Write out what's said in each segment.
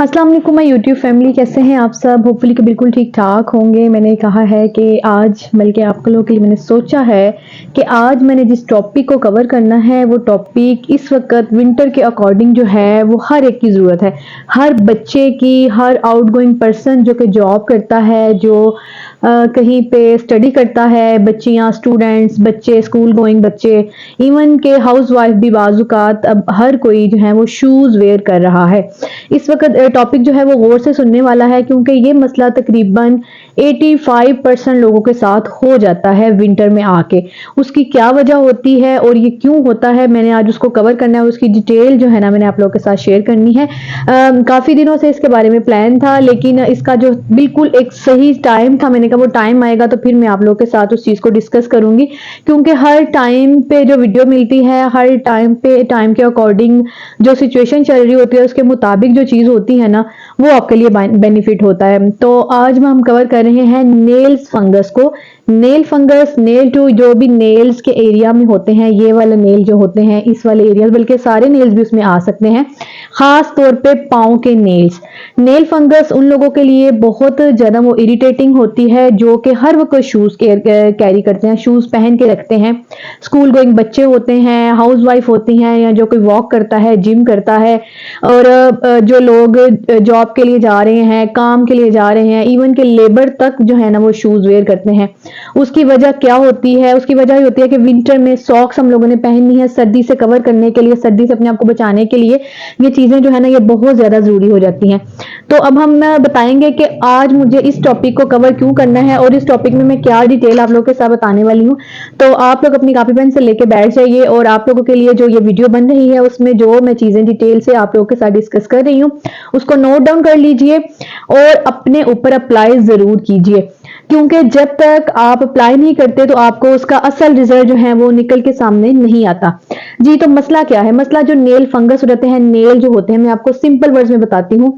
अस्सलाम वालेकुम my YouTube family, कैसे हैं आप सब। होपफुली कि बिल्कुल ठीक ठाक होंगे। मैंने कहा है कि आज बल्कि आप लोगों के लिए मैंने सोचा है कि आज मैंने जिस टॉपिक को कवर करना है वो टॉपिक इस वक्त विंटर के अकॉर्डिंग जो है वो हर एक की ज़रूरत है। हर बच्चे की, हर आउटगोइंग पर्सन जो कि जॉब करता है, जो कहीं पे स्टडी करता है, बच्चियां, स्टूडेंट्स, बच्चे, स्कूल गोइंग बच्चे, इवन के हाउस वाइफ भी बाजुकात अब हर कोई जो है वो शूज़ वेयर कर रहा है। इस वक्त टॉपिक जो है वो गौर से सुनने वाला है, क्योंकि ये मसला तकरीबन 85% लोगों के साथ हो जाता है विंटर में आके। उसकी क्या वजह होती है और ये क्यों होता है, मैंने आज उसको कवर करना है। उसकी डिटेल जो है ना मैंने आप लोगों के साथ शेयर करनी है। काफ़ी दिनों से इसके बारे में प्लान था, लेकिन इसका जो बिल्कुल एक सही टाइम था, मैंने कहा वो टाइम आएगा तो फिर मैं आप लोगों के साथ उस चीज़ को डिस्कस करूंगी। क्योंकि हर टाइम पे जो वीडियो मिलती है, हर टाइम पे टाइम के अकॉर्डिंग जो सिचुएशन चल रही होती है उसके मुताबिक जो चीज़ होती है ना वो आपके लिए बेनिफिट होता है। तो आज हम कवर कर रहे हैं नेल्स फंगस को। नेल फंगस, नेल टू जो भी नेल्स के एरिया में होते हैं, ये वाले नेल जो होते हैं इस वाले एरिया, बल्कि सारे नेल्स भी उसमें आ सकते हैं, खास तौर पे पाँव के नेल्स। नेल फंगस उन लोगों के लिए बहुत ज़्यादा वो इरिटेटिंग होती है जो कि हर वक्त शूज़ कैरी करते हैं, शूज़ पहन के रखते हैं। स्कूल गोइंग बच्चे होते हैं, हाउस वाइफ होती हैं, या जो कोई वॉक करता है, जिम करता है, और जो लोग जॉब के लिए जा रहे हैं, काम के लिए जा रहे हैं, इवन के लेबर तक जो है ना वो शूज़ वेयर करते हैं। उसकी वजह क्या होती है? उसकी वजह ये होती है कि विंटर में सॉक्स हम लोगों ने पहननी है सर्दी से कवर करने के लिए, सर्दी से अपने आप को बचाने के लिए। ये चीज़ें जो है ना ये बहुत ज़्यादा ज़रूरी हो जाती हैं। तो अब हम बताएंगे कि आज मुझे इस टॉपिक को कवर क्यों करना है और इस टॉपिक में मैं क्या डिटेल आप लोगों के साथ बताने वाली हूँ। तो आप लोग अपनी कॉपी पेन से लेके बैठ जाइए, और आप लोगों के लिए जो ये वीडियो बन रही है उसमें जो मैं चीज़ें डिटेल से आप लोगों के साथ डिस्कस कर रही हूँ उसको नोट डाउन कर लीजिए और अपने ऊपर अप्लाई ज़रूर कीजिए। क्योंकि जब तक आप अप्लाई नहीं करते तो आपको उसका असल रिजल्ट जो है वो निकल के सामने नहीं आता। जी, तो मसला क्या है? मसला जो नेल फंगस रहते हैं, नेल जो होते हैं, मैं आपको सिंपल वर्ड्स में बताती हूँ।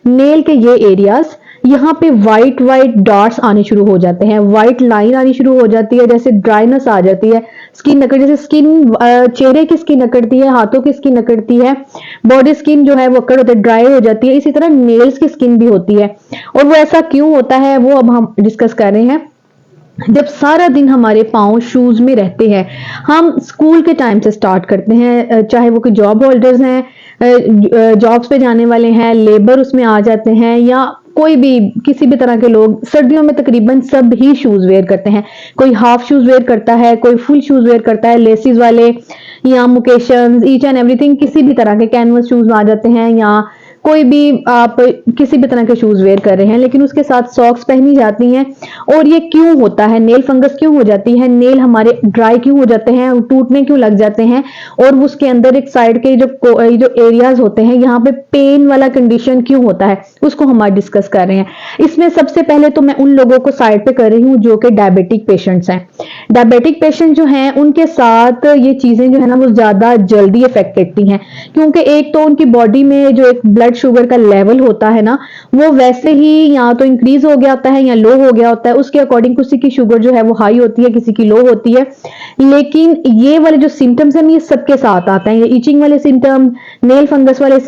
नेल के ये एरियाज, यहाँ पे वाइट वाइट डॉट्स आने शुरू हो जाते हैं, वाइट लाइन आनी शुरू हो जाती है, जैसे ड्राइनेस आ जाती है, स्किन अकड़, जैसे स्किन चेहरे की स्किन अकड़ती है, हाथों की स्किन अकड़ती है, बॉडी स्किन जो है वो अकड़ होती है, ड्राई हो जाती है। इसी तरह नेल्स की स्किन भी होती है। और वो ऐसा क्यों होता है वो अब हम डिस्कस कर रहे हैं। जब सारा दिन हमारे पाँव शूज में रहते हैं, हम स्कूल के टाइम से स्टार्ट करते हैं, चाहे वो कोई जॉब होल्डर्स हैं, जॉब्स पे जाने वाले हैं, लेबर उसमें आ जाते हैं, या कोई भी किसी भी तरह के लोग, सर्दियों में तकरीबन सब ही शूज वेयर करते हैं। कोई हाफ शूज वेयर करता है, कोई फुल शूज वेयर करता है, लेसिस वाले या मुकेशन, ईच एंड एवरीथिंग, किसी भी तरह के कैनवस शूज आ जाते हैं, या कोई भी आप किसी भी तरह के शूज वेयर कर रहे हैं, लेकिन उसके साथ सॉक्स पहनी जाती हैं। और ये क्यों होता है? नेल फंगस क्यों हो जाती है? नेल हमारे ड्राई क्यों हो जाते हैं, टूटने क्यों लग जाते हैं? और उसके अंदर एक साइड के जो एरियाज होते हैं, यहाँ पे पेन वाला कंडीशन क्यों होता है, उसको हम आज डिस्कस कर रहे हैं। इसमें सबसे पहले तो मैं उन लोगों को साइड पे कर रही हूँ जो कि डायबिटिक पेशेंट्स हैं। डायबिटिक पेशेंट जो हैं उनके साथ ये चीजें जो है ना वो ज्यादा जल्दी इफेक्ट करती हैं, क्योंकि एक तो उनकी बॉडी में जो एक ब्लड शुगर का लेवल होता है ना वो वैसे ही या तो इंक्रीज हो गया होता है या लो हो गया होता है। उसके अकॉर्डिंग किसी की शुगर जो है वो हाई होती है, किसी की लो होती है। लेकिन ये वाले जो सिम्टम्स हैं ये सबके साथ आते हैं। ये इचिंग वाले सिम्टम, नेल फंगस वाले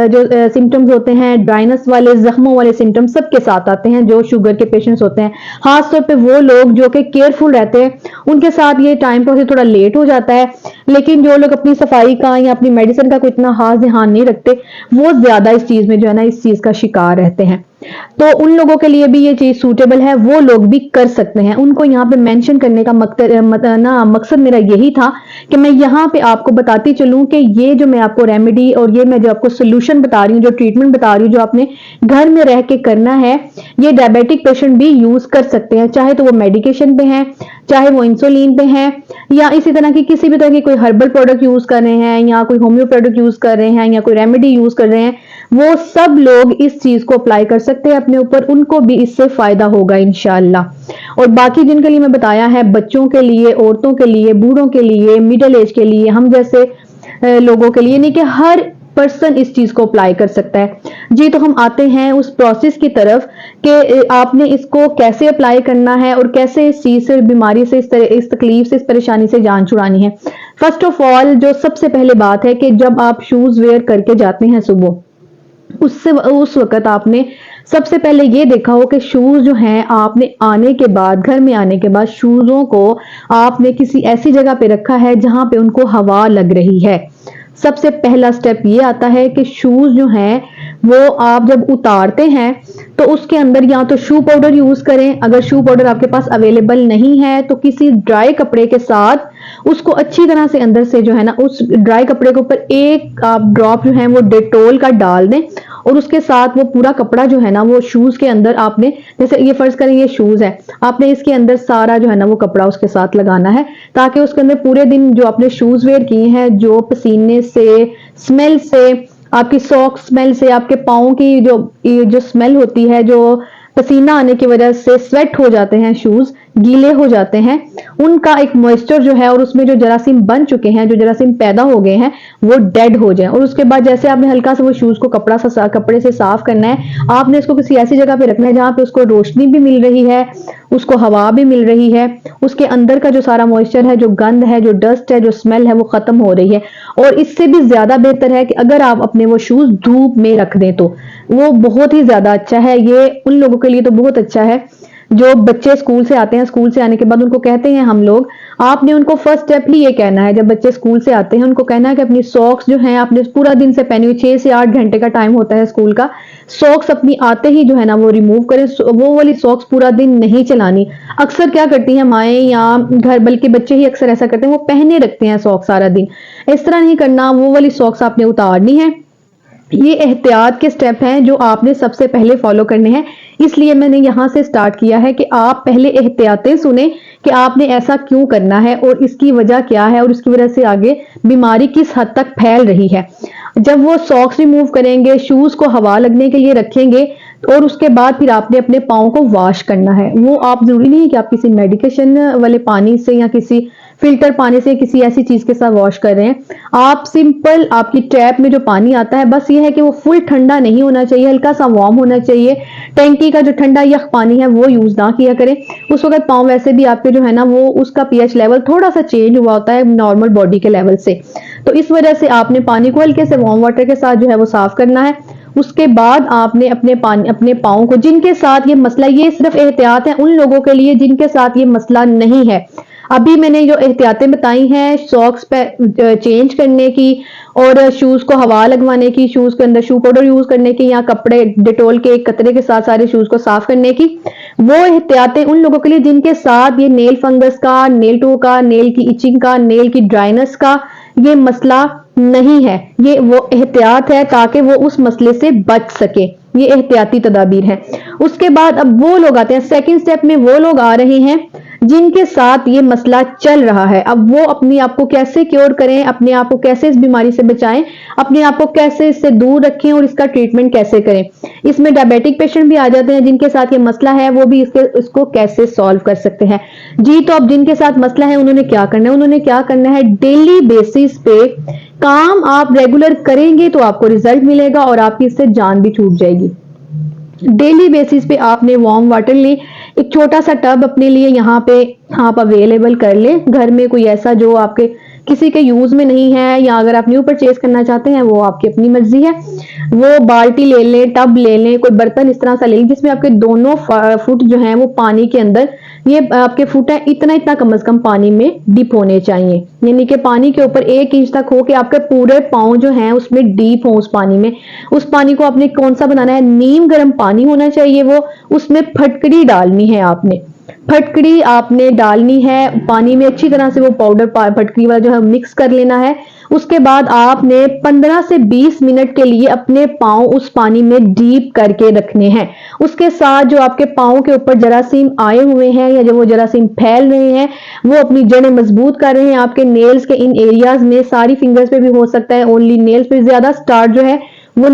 जो सिम्टम्स होते हैं, ड्राइनेस वाले, जख्मों वाले सिम्टम्स सबके साथ आते हैं जो शुगर के पेशेंट्स होते हैं। खासतौर पे वो लोग जो कि केयरफुल रहते हैं उनके साथ ये टाइम पर थोड़ा लेट हो जाता है, लेकिन जो लोग अपनी सफाई का या अपनी मेडिसिन का कोई इतना खास ध्यान नहीं रखते वो ज्यादा इस चीज में जो है ना इस चीज का शिकार रहते हैं। तो उन लोगों के लिए भी ये चीज सूटेबल है, वो लोग भी कर सकते हैं। उनको यहाँ पे मेंशन करने का मकसद मेरा यही था कि मैं यहाँ पे आपको बताती चलूं कि ये जो मैं आपको रेमेडी और ये मैं जो आपको सोल्यूशन बता रही हूँ, जो ट्रीटमेंट बता रही हूँ, जो आपने घर में रह के करना है, ये डायबिटिक पेशेंट भी यूज कर सकते हैं। चाहे तो वो मेडिकेशन पे हैं, चाहे वो इंसुलिन पे हैं, या इसी तरह की किसी भी तरह की कोई हर्बल प्रोडक्ट यूज कर रहे हैं, या कोई होम्यो प्रोडक्ट यूज कर रहे हैं, या कोई रेमेडी यूज कर रहे हैं, वो सब लोग इस चीज को अप्लाई कर सकते हैं अपने ऊपर। उनको भी इससे फायदा होगा इंशाल्लाह। और बाकी जिनके लिए मैं बताया है, बच्चों के लिए, औरतों के लिए, बूढ़ों के लिए, मिडिल एज के लिए, हम जैसे लोगों के लिए, नहीं कि हर पर्सन इस चीज को अप्लाई कर सकता है। जी, तो हम आते हैं उस प्रोसेस की तरफ कि आपने इसको कैसे अप्लाई करना है और कैसे इस चीज से, बीमारी से, इस तकलीफ से, इस परेशानी से जान छुड़ानी है। फर्स्ट ऑफ ऑल जो सबसे पहले बात है कि जब आप शूज वेयर करके जाते हैं सुबह, उससे उस वक़्त आपने सबसे पहले ये देखा हो कि शूज़ जो हैं आपने आने के बाद, घर में आने के बाद शूज़ों को आपने किसी ऐसी जगह पे रखा है जहाँ पे उनको हवा लग रही है। सबसे पहला स्टेप ये आता है कि शूज़ जो हैं वो आप जब उतारते हैं तो उसके अंदर या तो शू पाउडर यूज़ करें, अगर शू पाउडर आपके पास अवेलेबल नहीं है तो किसी ड्राई कपड़े के साथ उसको अच्छी तरह से अंदर से जो है ना उस ड्राई कपड़े के ऊपर एक आप ड्रॉप जो है वो डेटॉल का डाल दें और उसके साथ वो पूरा कपड़ा जो है ना वो शूज के अंदर आपने, जैसे ये फर्ज करें ये शूज है, आपने इसके अंदर सारा जो है ना वो कपड़ा उसके साथ लगाना है ताकि उसके अंदर पूरे दिन जो आपने शूज वेयर किए हैं जो पसीने से, स्मेल से, आपकी सॉक्स स्मेल से, आपके पाँव की जो स्मेल होती है, जो पसीना आने की वजह से स्वेट हो जाते हैं, शूज गीले हो जाते हैं, उनका एक मॉइस्चर जो है और उसमें जो जरासीम बन चुके हैं, जो जरासीम पैदा हो गए हैं वो डेड हो जाए। और उसके बाद जैसे आपने हल्का सा वो शूज को कपड़े से साफ करना है, आपने इसको किसी ऐसी जगह पे रखना है जहां पे उसको रोशनी भी मिल रही है, उसको हवा भी मिल रही है, उसके अंदर का जो सारा मॉइस्चर है, जो गंद है, जो डस्ट है, जो स्मेल है वो खत्म हो रही है। और इससे भी ज्यादा बेहतर है कि अगर आप अपने वो शूज धूप में रख दें तो वो बहुत ही ज्यादा अच्छा है। ये उन लोगों के लिए तो बहुत अच्छा है जो बच्चे स्कूल से आते हैं, स्कूल से आने के बाद उनको कहते हैं हम लोग, आपने उनको फर्स्ट स्टेप ही ये कहना है, जब बच्चे स्कूल से आते हैं उनको कहना है कि अपनी सॉक्स जो हैं आपने पूरा दिन से पहनी हुई, 6 से 8 घंटे का टाइम होता है स्कूल का, सॉक्स अपनी आते ही जो है ना वो रिमूव करें। वो वाली सॉक्स पूरा दिन नहीं चलानी। अक्सर क्या करती हैं माएँ या घर, बल्कि बच्चे ही अक्सर ऐसा करते हैं, वो पहने रखते हैं सॉक्स सारा दिन। इस तरह नहीं करना, वो वाली सॉक्स आपने उतारनी है। ये एहतियात के स्टेप हैं जो आपने सबसे पहले फॉलो करने हैं, इसलिए मैंने यहां से स्टार्ट किया है कि आप पहले एहतियातें सुने कि आपने ऐसा क्यों करना है और इसकी वजह क्या है और इसकी वजह से आगे बीमारी किस हद तक फैल रही है। जब वो सॉक्स रिमूव करेंगे, शूज को हवा लगने के लिए रखेंगे और उसके बाद फिर आपने अपने पाँव को वॉश करना है। वो आप जरूरी नहीं है कि आप किसी मेडिकेशन वाले पानी से या किसी फिल्टर पानी से किसी ऐसी चीज के साथ वॉश कर रहे हैं। आप सिंपल आपकी टैप में जो पानी आता है बस ये है कि वो फुल ठंडा नहीं होना चाहिए, हल्का सा वार्म होना चाहिए। टैंकी का जो ठंडा यख पानी है वो यूज ना किया करें। उस वक्त पाँव वैसे भी आपके जो है ना वो उसका पीएच लेवल थोड़ा सा चेंज हुआ होता है नॉर्मल बॉडी के लेवल से, तो इस वजह से आपने पानी को हल्के से वार्म वाटर के साथ जो है वो साफ करना है। उसके बाद आपने अपने पाँव को, जिनके साथ ये मसला, ये सिर्फ एहतियात है उन लोगों के लिए जिनके साथ ये मसला नहीं है। अभी मैंने जो एहतियातें बताई हैं सॉक्स पे चेंज करने की और शूज को हवा लगवाने की, शूज के अंदर शू पाउडर यूज करने की या कपड़े डेटॉल के एक कतरे के साथ सारे शूज को साफ करने की, वो एहतियातें उन लोगों के लिए जिनके साथ ये नेल फंगस का, नेल टू का, नेल की इचिंग का, नेल की ड्राइनेस का ये मसला नहीं है। ये वो एहतियात है ताकि वो उस मसले से बच सके। ये एहतियाती तदाबीर है। उसके बाद अब वो लोग आते हैं सेकंड स्टेप में, वो लोग आ रहे हैं जिनके साथ ये मसला चल रहा है। अब वो अपने आप को कैसे क्योर करें, अपने आप को कैसे इस बीमारी से बचाएं, अपने आप को कैसे इससे दूर रखें और इसका ट्रीटमेंट कैसे करें। इसमें डायबिटिक पेशेंट भी आ जाते हैं जिनके साथ ये मसला है, वो भी इसको कैसे सॉल्व कर सकते हैं जी। तो अब जिनके साथ मसला है उन्होंने क्या करना है, उन्होंने क्या करना है, डेली बेसिस पे काम आप रेगुलर करेंगे तो आपको रिजल्ट मिलेगा और आपकी इससे जान भी छूट जाएगी। डेली बेसिस पे आपने वार्म वाटर ले, एक छोटा सा टब अपने लिए यहाँ पे आप अवेलेबल कर ले घर में, कोई ऐसा जो आपके किसी के यूज में नहीं है, या अगर आप न्यू परचेज करना चाहते हैं वो आपकी अपनी मर्जी है। वो बाल्टी ले लें, टब ले लें, कोई बर्तन इस तरह सा ले लें जिसमें आपके दोनों फुट जो हैं वो पानी के अंदर, ये आपके फुट है इतना इतना कम से कम पानी में डीप होने चाहिए, यानी कि पानी के ऊपर 1 इंच तक हो के आपके पूरे पाँव जो हैं उसमें डीप हो उस पानी में। उस पानी को आपने कौन सा बनाना है, नीम गर्म पानी होना चाहिए वो, उसमें फटकड़ी डालनी है आपने, फटकड़ी आपने डालनी है पानी में, अच्छी तरह से वो पाउडर फटकड़ी वाला जो है मिक्स कर लेना है। उसके बाद आपने 15 से 20 मिनट के लिए अपने पाँव उस पानी में डीप करके रखने हैं। उसके साथ जो आपके पाँव के ऊपर जरासीम आए हुए हैं या जो वो जरासीम फैल रहे हैं वो अपनी जड़ें मजबूत कर रहे हैं आपके नेल्स के इन एरियाज में, सारी फिंगर्स पे भी हो सकता है, ओनली नेल्स पे ज्यादा स्टार्ट जो है वो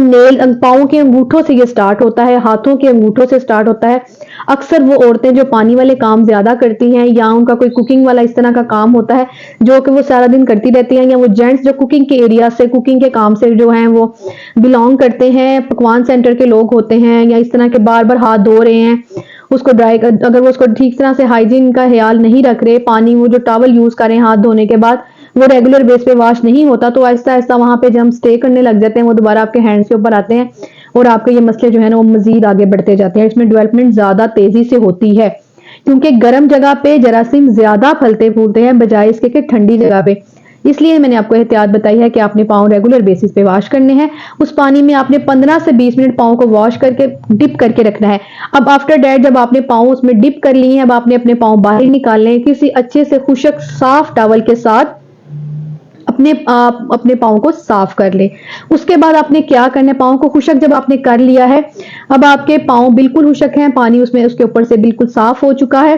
पाँव के अंगूठों से ये स्टार्ट होता है, हाथों के अंगूठों से स्टार्ट होता है। अक्सर वो औरतें जो पानी वाले काम ज्यादा करती हैं या उनका कोई कुकिंग वाला इस तरह का काम होता है जो कि वो सारा दिन करती रहती हैं, या वो जेंट्स जो कुकिंग के एरिया से, कुकिंग के काम से जो हैं वो बिलोंग करते हैं, पकवान सेंटर के लोग होते हैं, या इस तरह के बार बार हाथ धो रहे हैं उसको ड्राई, अगर वो उसको ठीक तरह से हाइजीन का ख्याल नहीं रख रहे, पानी वो जो टॉवल यूज करें हाथ धोने के बाद वो रेगुलर बेस पे वॉश नहीं होता, तो आहिस्ता आहिस्ता वहां पे जब हम स्टे करने लग जाते हैं वो दोबारा आपके हैंड्स के ऊपर आते हैं, और आपके ये मसले जो है ना वो मजीद आगे बढ़ते जाते हैं। इसमें डेवलपमेंट ज्यादा तेजी से होती है क्योंकि गर्म जगह पे जरासीम ज्यादा फलते फूलते हैं बजाय इसके कि ठंडी जगह पे। इसलिए मैंने आपको एहतियात बताई है कि आपने पाँव रेगुलर बेसिस पे वॉश करने हैं। उस पानी में आपने 15 से 20 मिनट पाँव को वॉश करके डिप करके रखना है। अब आफ्टर डेट जब आपने पाँव उसमें डिप कर लिए हैं, अब आपने अपने पाँव बाहर निकालने हैं किसी अच्छे से खुशक साफ टॉवल के साथ। अपने पाँव को साफ कर ले। उसके बाद आपने क्या करना है, पाँव को खुशक जब आपने कर लिया है, अब आपके पाँव बिल्कुल खुशक हैं, पानी उसमें उसके ऊपर से बिल्कुल साफ हो चुका है।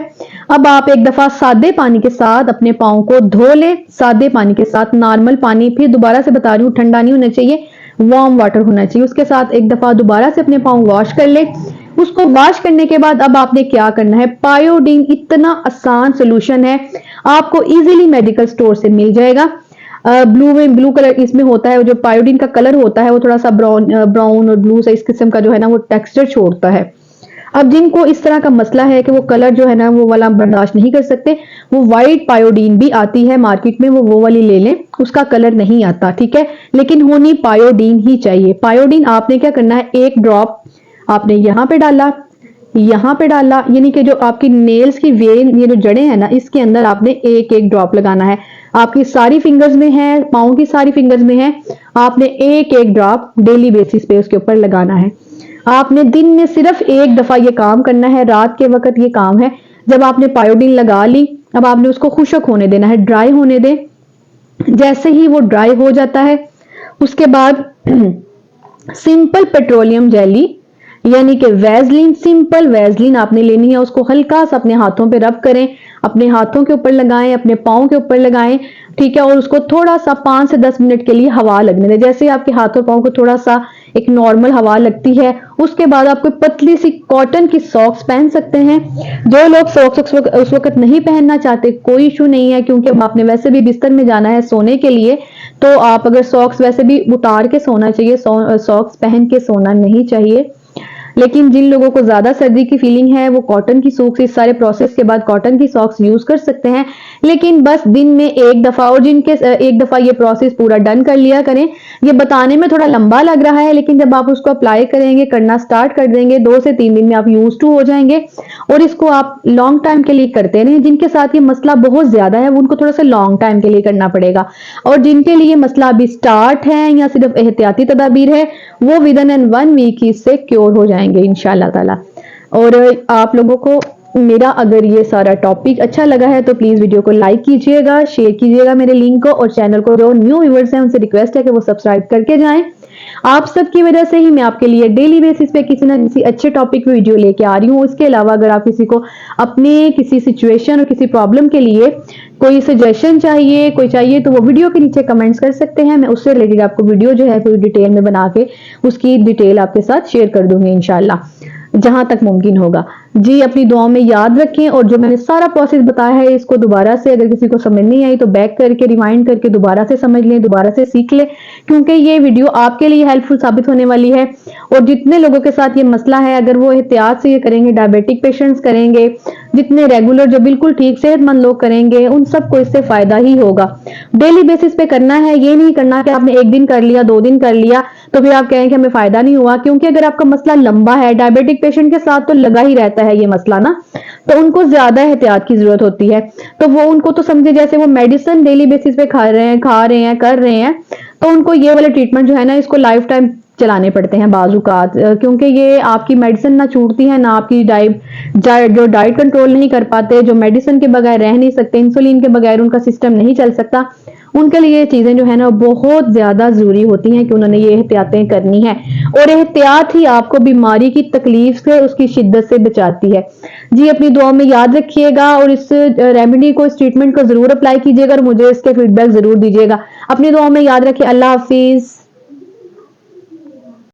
अब आप एक दफा सादे पानी के साथ अपने पाँव को धो ले, सादे पानी के साथ, नॉर्मल पानी, फिर दोबारा से बता रही हूँ ठंडा नहीं होना चाहिए, वार्म वाटर होना चाहिए। उसके साथ एक दफा दोबारा से अपने पाँव वॉश कर ले। उसको वॉश करने के बाद अब आपने क्या करना है, पायोडीन इतना आसान सोल्यूशन है, आपको इजीली मेडिकल स्टोर से मिल जाएगा। ब्लू कलर इसमें होता है, जो पायोडीन का कलर होता है वो थोड़ा सा ब्राउन और ब्लू से इस किस्म का जो है ना वो टेक्सचर छोड़ता है। अब जिनको इस तरह का मसला है कि वो कलर जो है ना वो वाला बर्दाश्त नहीं कर सकते, वो व्हाइट पायोडीन भी आती है मार्केट में, वो वाली ले लें, उसका कलर नहीं आता, ठीक है, लेकिन होनी पायोडीन ही चाहिए। पायोडीन आपने क्या करना है, एक ड्रॉप आपने यहाँ पे डाला, यहाँ पे डाला, यानी कि जो आपकी नेल्स की वेन, ये जो जड़ें हैं ना, इसके अंदर आपने एक एक ड्रॉप लगाना है। आपकी सारी फिंगर्स में है, पाँव की सारी फिंगर्स में है, आपने एक एक ड्रॉप डेली बेसिस पे उसके ऊपर लगाना है। आपने दिन में सिर्फ एक दफा ये काम करना है, रात के वक्त ये काम है। जब आपने पायोडीन लगा ली, अब आपने उसको खुशक होने देना है, ड्राई होने दे। जैसे ही वो ड्राई हो जाता है, उसके बाद सिंपल पेट्रोलियम जेली यानी कि वैसलीन, सिंपल वैसलीन आपने लेनी है, उसको हल्का सा अपने हाथों पे रब करें, अपने हाथों के ऊपर लगाएं, अपने पाँव के ऊपर लगाएं, ठीक है, और उसको थोड़ा सा 5 से 10 मिनट के लिए हवा लगने दें। जैसे आपके हाथों पाँव को थोड़ा सा एक नॉर्मल हवा लगती है, उसके बाद आप कोई पतली सी कॉटन की सॉक्स पहन सकते हैं। जो लोग सॉक्स उस वक्त नहीं पहनना चाहते, कोई इशू नहीं है, क्योंकि आपने वैसे भी बिस्तर में जाना है सोने के लिए, तो आप अगर सॉक्स वैसे भी उतार के सोना चाहिए, सॉक्स पहन के सोना नहीं चाहिए। लेकिन जिन लोगों को ज्यादा सर्दी की फीलिंग है वो कॉटन की सॉक्स, इस सारे प्रोसेस के बाद कॉटन की सॉक्स यूज कर सकते हैं, लेकिन बस दिन में एक दफा, और जिनके एक दफा ये प्रोसेस पूरा डन कर लिया करें। ये बताने में थोड़ा लंबा लग रहा है, लेकिन जब आप उसको अप्लाई करेंगे, करना स्टार्ट कर देंगे, 2 से 3 दिन में आप यूज टू हो जाएंगे और इसको आप लॉन्ग टाइम के लिए करते रहें। जिनके साथ ये मसला बहुत ज्यादा है उनको थोड़ा सा लॉन्ग टाइम के लिए करना पड़ेगा, और जिनके लिए मसला अभी स्टार्ट है या सिर्फ एहतियाती तदाबीर है, वो विदिन इन 1 वीक ही इससे क्योर हो जाएंगे इंशाल्लाह ताला। और आप लोगों को मेरा अगर ये सारा टॉपिक अच्छा लगा है तो प्लीज वीडियो को लाइक कीजिएगा, शेयर कीजिएगा मेरे लिंक को, और चैनल को जो न्यू व्यूअर्स हैं उनसे रिक्वेस्ट है कि वो सब्सक्राइब करके जाएं। आप सबकी वजह से ही मैं आपके लिए डेली बेसिस पे किसी ना किसी अच्छे टॉपिक पे वीडियो लेके आ रही हूँ। इसके अलावा अगर आप किसी को अपने किसी सिचुएशन और किसी प्रॉब्लम के लिए कोई सजेशन चाहिए, कोई चाहिए, तो वो वीडियो के नीचे कमेंट्स कर सकते हैं। मैं उससे रिलेटेड आपको वीडियो जो है पूरी डिटेल में बना के उसकी डिटेल आपके साथ शेयर कर दूंगी इंशाल्लाह, जहां तक मुमकिन होगा। जी अपनी दुआओं में याद रखें, और जो मैंने सारा प्रोसेस बताया है इसको दोबारा से, अगर किसी को समझ नहीं आई तो बैक करके रिवाइंड करके दोबारा से समझ लें, दोबारा से सीख लें, क्योंकि ये वीडियो आपके लिए हेल्पफुल साबित होने वाली है। और जितने लोगों के साथ ये मसला है, अगर वो एहतियात से ये करेंगे, डायबिटिक पेशेंट्स करेंगे, जितने रेगुलर जो बिल्कुल ठीक सेहतमंद लोग करेंगे, उन सबको इससे फायदा ही होगा। डेली बेसिस पे करना है, ये नहीं करना कि आपने 1 दिन कर लिया, 2 दिन कर लिया तो फिर आप कहें कि हमें फायदा नहीं हुआ, क्योंकि अगर आपका मसला लंबा है, डायबिटिक पेशेंट के साथ तो लगा ही रहता है ये मसला ना, तो उनको ज्यादा एहतियात की जरूरत होती है। तो वो उनको तो समझे जैसे वो मेडिसिन डेली बेसिस पे खा रहे हैं, कर रहे हैं, तो उनको ये वाले ट्रीटमेंट जो है ना इसको लाइफ टाइम चलाने पड़ते हैं बाजुकात, क्योंकि ये आपकी मेडिसिन ना छूटती है, ना आपकी जो डाइट कंट्रोल नहीं कर पाते, जो मेडिसिन के बगैर रह नहीं सकते, इंसुलिन के बगैर उनका सिस्टम नहीं चल सकता, उनके लिए ये चीजें जो है ना बहुत ज्यादा जरूरी होती हैं कि उन्होंने ये एहतियातें करनी है। और एहतियात ही आपको बीमारी की तकलीफ से, उसकी शिद्दत से बचाती है। जी अपनी दुआ में याद रखिएगा, और इस रेमेडी को, इस ट्रीटमेंट को जरूर अप्लाई कीजिएगा, और मुझे इसके फीडबैक जरूर दीजिएगा। अपनी दुआ में याद रखिए। अल्लाह हाफिज।